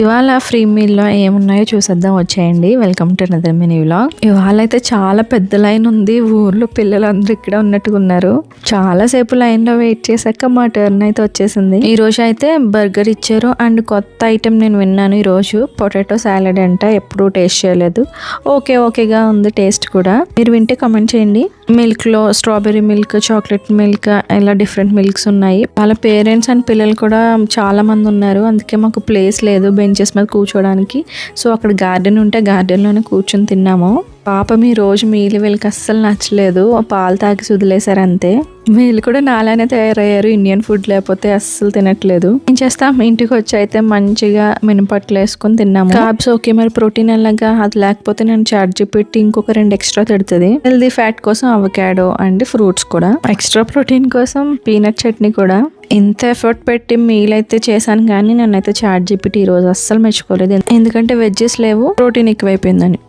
ఇవాళ ఫ్రీ మీల్లో ఏమున్నాయో చూసేద్దాం వచ్చేయండి. Welcome to another mini vlog. ఇవాళ అయితే చాలా పెద్ద లైన్ ఉంది. ఊర్లో పిల్లలందరూ ఇక్కడ ఉన్నట్టుగా ఉన్నారు. చాలా సేపు లైన్ లో వెయిట్ చేశాక మా టర్న్ అయితే వచ్చేసింది. ఈ రోజు అయితే బర్గర్ ఇచ్చారు అండ్ కొత్త ఐటెం నేను విన్నాను. ఈ రోజు పొటాటో సాలెడ్ అంట, ఎప్పుడూ టేస్ట్ చేయలేదు. ఓకేగా ఉంది టేస్ట్ కూడా. మీరు వింటే కామెంట్ చేయండి. మిల్క్ లో స్ట్రాబెర్రీ మిల్క్, చాక్లెట్ మిల్క్, ఇలా డిఫరెంట్ మిల్క్స్ ఉన్నాయి. వాళ్ళ పేరెంట్స్ అండ్ పిల్లలు కూడా చాలా మంది ఉన్నారు. అందుకే మాకు ప్లేస్ లేదు బెంచెస్ మీద కూర్చోడానికి. సో అక్కడ గార్డెన్ ఉంటే గార్డెన్ లోనే కూర్చొని తిన్నాము. పాపం ఈ రోజు మీలు వీళ్ళకి అస్సలు నచ్చలేదు. పాలు తాగి వదిలేశారు అంతే. వీళ్ళు కూడా నాలానే తయారయ్యారు. ఇండియన్ ఫుడ్ లేకపోతే అస్సలు తినట్లేదు. ఏం చేస్తాం, ఇంటికి వచ్చి అయితే మంచిగా మినపట్లు వేసుకొని తిన్నాము. కార్బ్స్ ఓకే, మరి ప్రోటీన్ ఎలాగా? అది లేకపోతే నేను చార్జ్ పెట్టి ఇంకొక 2 ఎక్స్ట్రా తిడుతుంది. హెల్దీ ఫ్యాట్ కోసం అవకాడో అండ్ ఫ్రూట్స్ కూడా, ఎక్స్ట్రా ప్రోటీన్ కోసం పీనట్ చట్నీ కూడా. ఇంత ఎఫర్ట్ పెట్టి మీల్ అయితే చేశాను కానీ నన్నైతే చాట్ జీపీటీ ఈ రోజు అస్సలు మెచ్చుకోలేదు. ఎందుకంటే వెజ్జెస్ లేవు, ప్రోటీన్ ఎక్కువైపోయిందని.